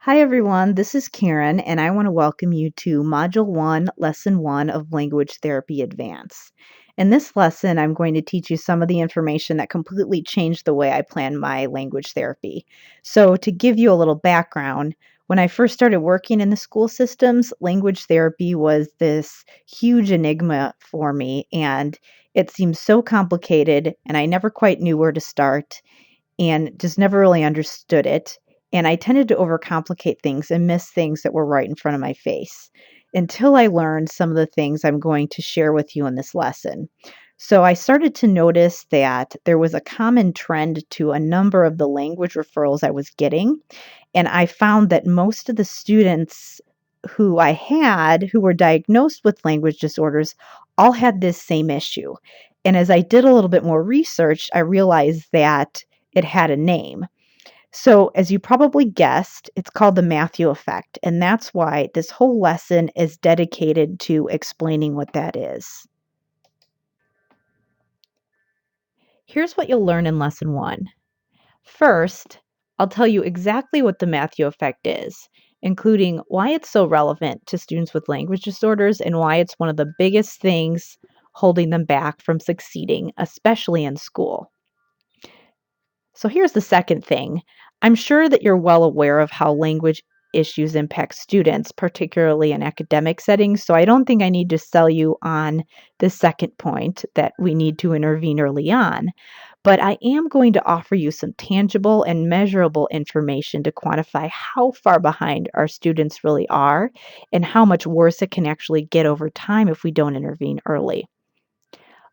Hi everyone, this is Karen, and I want to welcome you to Module 1, Lesson 1 of Language Therapy Advance. In this lesson, I'm going to teach you some of the information that completely changed the way I plan my language therapy. So, to give you a little background, when I first started working in the school systems, language therapy was this huge enigma for me, and it seemed so complicated, and I never quite knew where to start and just never really understood it. And I tended to overcomplicate things and miss things that were right in front of my face until I learned some of the things I'm going to share with you in this lesson. So I started to notice that there was a common trend to a number of the language referrals I was getting. And I found that most of the students who I had who were diagnosed with language disorders all had this same issue. And as I did a little bit more research, I realized that it had a name. So, as you probably guessed, it's called the Matthew effect. And that's why this whole lesson is dedicated to explaining what that is. Here's what you'll learn in lesson 1. First, I'll tell you exactly what the Matthew effect is, including why it's so relevant to students with language disorders and why it's one of the biggest things holding them back from succeeding, especially in school. So here's the second thing. I'm sure that you're well aware of how language issues impact students, particularly in academic settings. So I don't think I need to sell you on the second point that we need to intervene early on. But I am going to offer you some tangible and measurable information to quantify how far behind our students really are and how much worse it can actually get over time if we don't intervene early.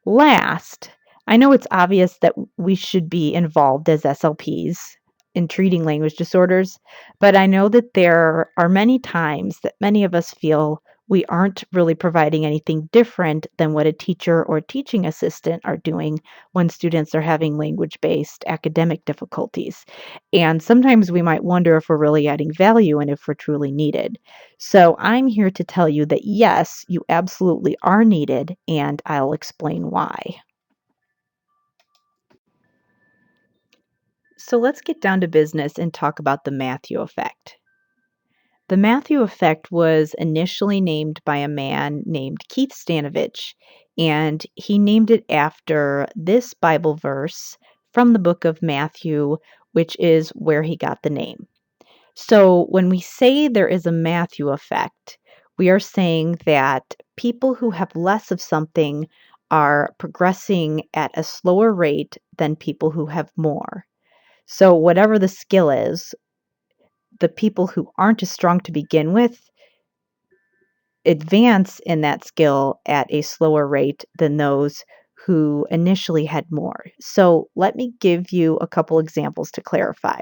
Last, I know it's obvious that we should be involved as SLPs in treating language disorders, but I know that there are many times that many of us feel we aren't really providing anything different than what a teacher or teaching assistant are doing when students are having language based academic difficulties. And sometimes we might wonder if we're really adding value and if we're truly needed. So I'm here to tell you that yes, you absolutely are needed, and I'll explain why. So let's get down to business and talk about the Matthew effect. The Matthew effect was initially named by a man named Keith Stanovich, and he named it after this Bible verse from the book of Matthew, which is where he got the name. So when we say there is a Matthew effect, we are saying that people who have less of something are progressing at a slower rate than people who have more. So whatever the skill is, the people who aren't as strong to begin with advance in that skill at a slower rate than those who initially had more. So let me give you a couple examples to clarify.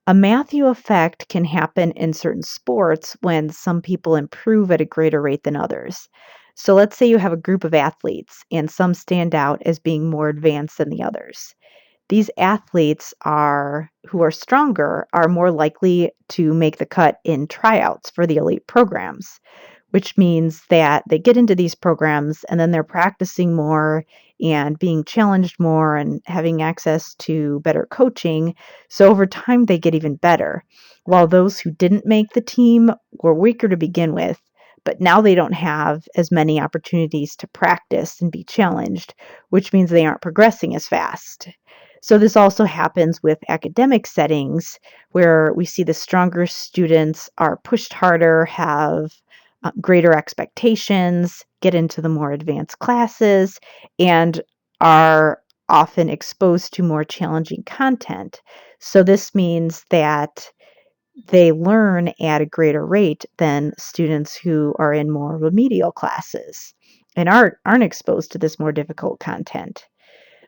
A Matthew effect can happen in certain sports when some people improve at a greater rate than others. So let's say you have a group of athletes and some stand out as being more advanced than the others. These athletes are who are stronger are more likely to make the cut in tryouts for the elite programs, which means that they get into these programs and then they're practicing more and being challenged more and having access to better coaching. So over time, they get even better. While those who didn't make the team were weaker to begin with, but now they don't have as many opportunities to practice and be challenged, which means they aren't progressing as fast. So, this also happens with academic settings where we see the stronger students are pushed harder, have greater expectations, get into the more advanced classes, and are often exposed to more challenging content. So, this means that they learn at a greater rate than students who are in more remedial classes and aren't exposed to this more difficult content.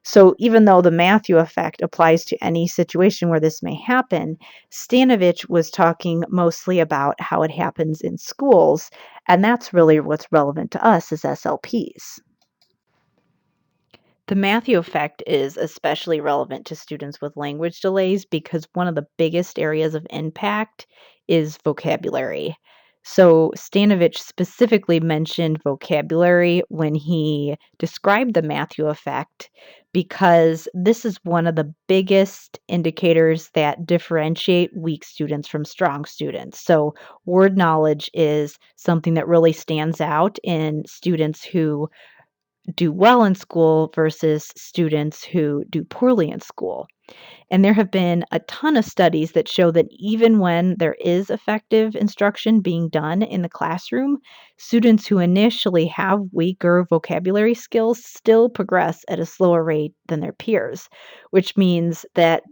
So even though the Matthew effect applies to any situation where this may happen, Stanovich was talking mostly about how it happens in schools, and that's really what's relevant to us as SLPs. The Matthew effect is especially relevant to students with language delays because one of the biggest areas of impact is vocabulary. So Stanovich specifically mentioned vocabulary when he described the Matthew effect because this is one of the biggest indicators that differentiate weak students from strong students. So word knowledge is something that really stands out in students who do well in school versus students who do poorly in school. And there have been a ton of studies that show that even when there is effective instruction being done in the classroom, students who initially have weaker vocabulary skills still progress at a slower rate than their peers, which means that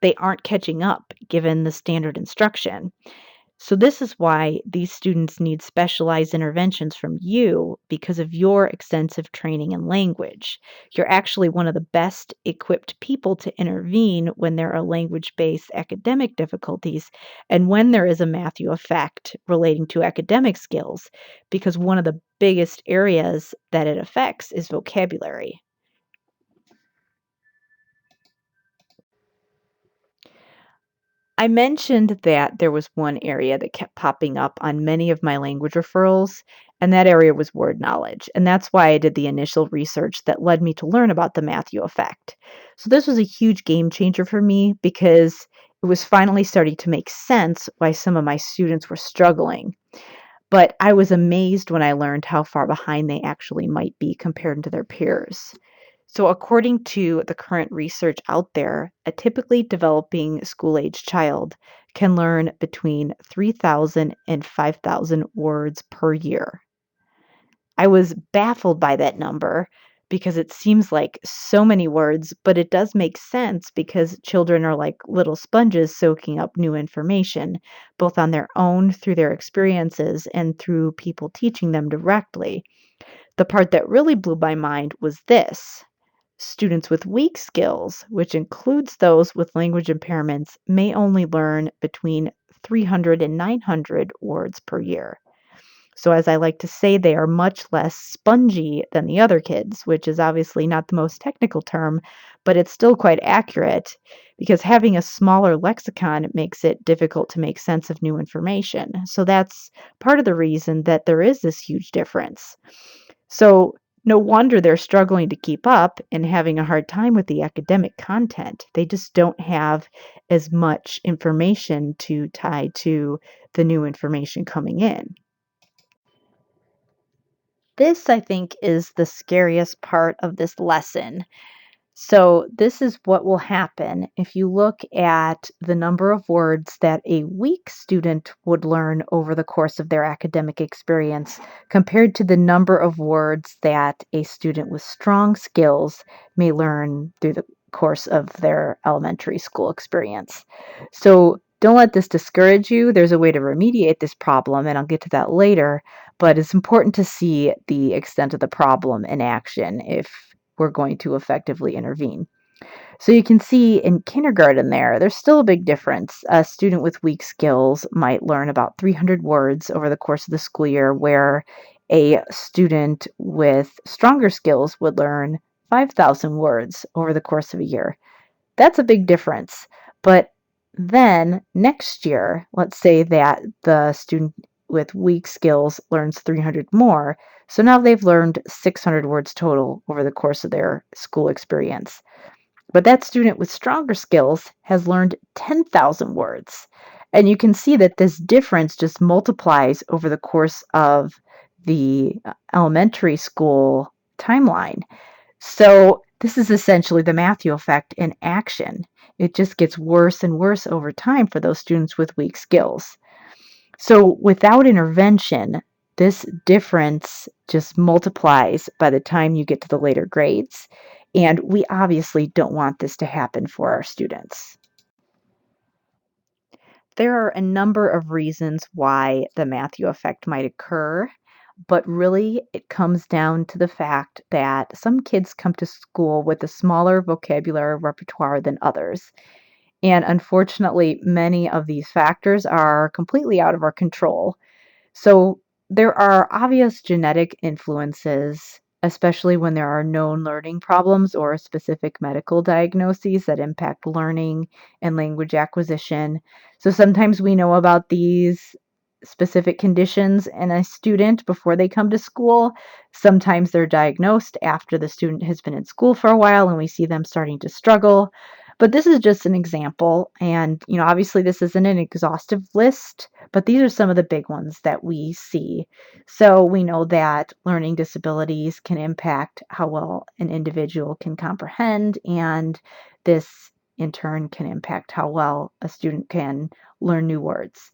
they aren't catching up given the standard instruction. So, this is why these students need specialized interventions from you because of your extensive training in language. You're actually one of the best equipped people to intervene when there are language based academic difficulties and when there is a Matthew effect relating to academic skills, because one of the biggest areas that it affects is vocabulary. I mentioned that there was one area that kept popping up on many of my language referrals, and that area was word knowledge. And that's why I did the initial research that led me to learn about the Matthew effect. So, this was a huge game changer for me because it was finally starting to make sense why some of my students were struggling. But I was amazed when I learned how far behind they actually might be compared to their peers. So, according to the current research out there, a typically developing school age child can learn between 3,000 and 5,000 words per year. I was baffled by that number because it seems like so many words, but it does make sense because children are like little sponges soaking up new information, both on their own through their experiences and through people teaching them directly. The part that really blew my mind was this: students with weak skills, which includes those with language impairments, may only learn between 300 and 900 words per year. So, as I like to say, they are much less spongy than the other kids, which is obviously not the most technical term, but it's still quite accurate because having a smaller lexicon makes it difficult to make sense of new information. So, that's part of the reason that there is this huge difference. So, no wonder they're struggling to keep up and having a hard time with the academic content. They just don't have as much information to tie to the new information coming in. This, I think, is the scariest part of this lesson. So, this is what will happen if you look at the number of words that a weak student would learn over the course of their academic experience compared to the number of words that a student with strong skills may learn through the course of their elementary school experience. So, don't let this discourage you. There's a way to remediate this problem, and I'll get to that later. But it's important to see the extent of the problem in action if we're going to effectively intervene. So you can see in kindergarten there's still a big difference. A student with weak skills might learn about 300 words over the course of the school year, where a student with stronger skills would learn 5,000 words over the course of a year. That's a big difference. But then next year, let's say that the student with weak skills learns 300 more. So now they've learned 600 words total over the course of their school experience. But that student with stronger skills has learned 10,000 words. And you can see that this difference just multiplies over the course of the elementary school timeline. So this is essentially the Matthew effect in action. It just gets worse and worse over time for those students with weak skills. So without intervention, this difference just multiplies by the time you get to the later grades. And we obviously don't want this to happen for our students. There are a number of reasons why the Matthew effect might occur, but really it comes down to the fact that some kids come to school with a smaller vocabulary repertoire than others. And unfortunately, many of these factors are completely out of our control. So there are obvious genetic influences, especially when there are known learning problems or specific medical diagnoses that impact learning and language acquisition. So sometimes we know about these specific conditions in a student before they come to school. Sometimes they're diagnosed after the student has been in school for a while and we see them starting to struggle. But this is just an example. And, obviously, this isn't an exhaustive list, but these are some of the big ones that we see. So we know that learning disabilities can impact how well an individual can comprehend, and this in turn can impact how well a student can learn new words.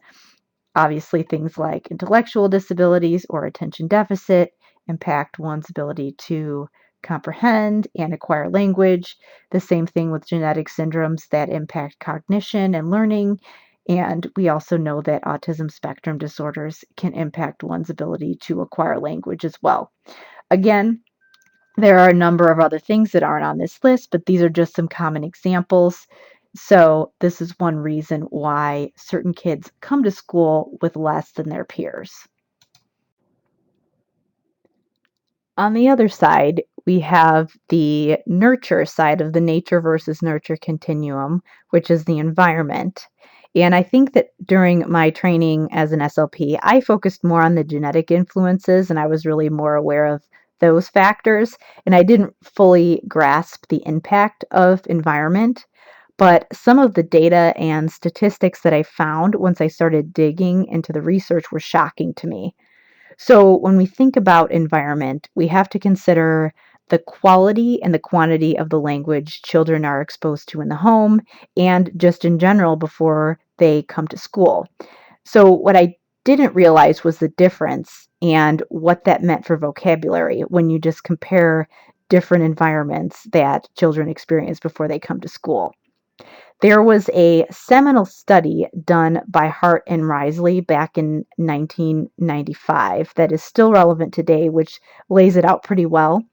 Obviously, things like intellectual disabilities or attention deficit impact one's ability to comprehend and acquire language. The same thing with genetic syndromes that impact cognition and learning. And we also know that autism spectrum disorders can impact one's ability to acquire language as well. Again, there are a number of other things that aren't on this list, but these are just some common examples. So, this is one reason why certain kids come to school with less than their peers. On the other side, we have the nurture side of the nature versus nurture continuum, which is the environment. And I think that during my training as an SLP, I focused more on the genetic influences and I was really more aware of those factors. And I didn't fully grasp the impact of environment. But some of the data and statistics that I found once I started digging into the research were shocking to me. So, when we think about environment, we have to consider the quality and the quantity of the language children are exposed to in the home and just in general before they come to school. So, what I didn't realize was the difference and what that meant for vocabulary when you just compare different environments that children experience before they come to school. There was a seminal study done by Hart and Risley back in 1995 that is still relevant today, which lays it out pretty well.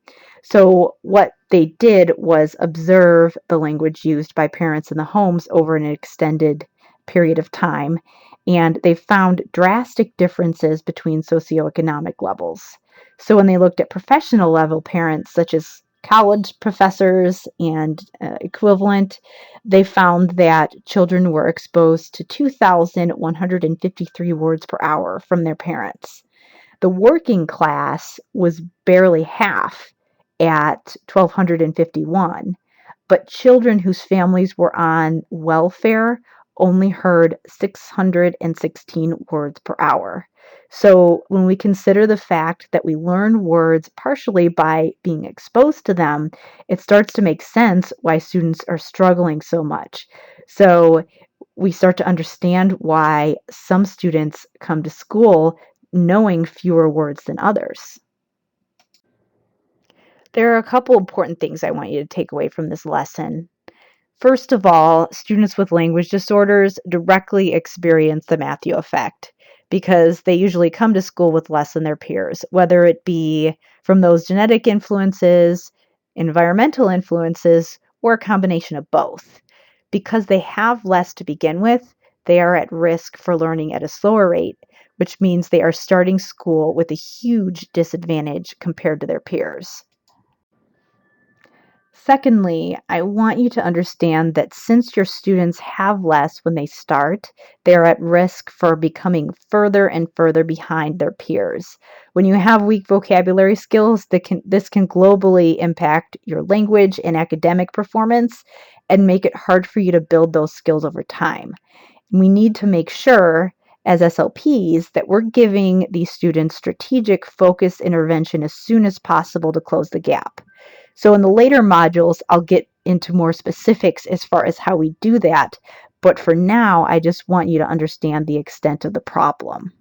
So, what they did was observe the language used by parents in the homes over an extended period of time, and they found drastic differences between socioeconomic levels. So, when they looked at professional level parents, such as college professors and equivalent, they found that children were exposed to 2,153 words per hour from their parents. The working class was barely half at 1,251, but children whose families were on welfare only heard 616 words per hour. So, when we consider the fact that we learn words partially by being exposed to them, it starts to make sense why students are struggling so much. So, we start to understand why some students come to school knowing fewer words than others. There are a couple important things I want you to take away from this lesson. First of all, students with language disorders directly experience the Matthew effect because they usually come to school with less than their peers, whether it be from those genetic influences, environmental influences, or a combination of both. Because they have less to begin with, they are at risk for learning at a slower rate, which means they are starting school with a huge disadvantage compared to their peers. Secondly, I want you to understand that since your students have less when they start, they're at risk for becoming further and further behind their peers. When you have weak vocabulary skills, this can globally impact your language and academic performance and make it hard for you to build those skills over time. We need to make sure as SLPs that we're giving these students strategic focus intervention as soon as possible to close the gap. So in the later modules, I'll get into more specifics as far as how we do that. But for now, I just want you to understand the extent of the problem.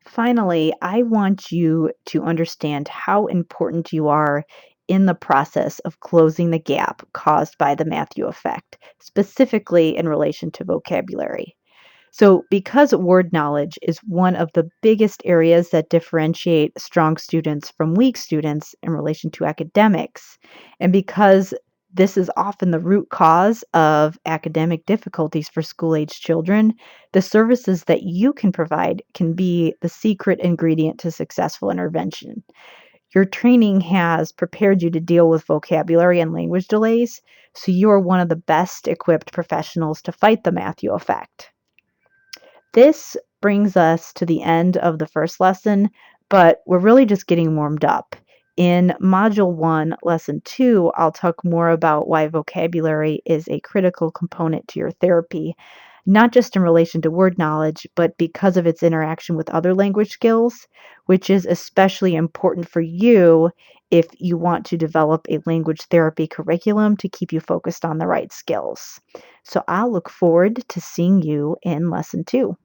Finally, I want you to understand how important you are in the process of closing the gap caused by the Matthew effect, specifically in relation to vocabulary. So, because word knowledge is one of the biggest areas that differentiate strong students from weak students in relation to academics, and because this is often the root cause of academic difficulties for school age children, the services that you can provide can be the secret ingredient to successful intervention. Your training has prepared you to deal with vocabulary and language delays, so you are one of the best equipped professionals to fight the Matthew effect. This brings us to the end of the first lesson, but we're really just getting warmed up. In Module 1, Lesson 2, I'll talk more about why vocabulary is a critical component to your therapy, not just in relation to word knowledge, but because of its interaction with other language skills, which is especially important for you if you want to develop a language therapy curriculum to keep you focused on the right skills. So I'll look forward to seeing you in Lesson 2.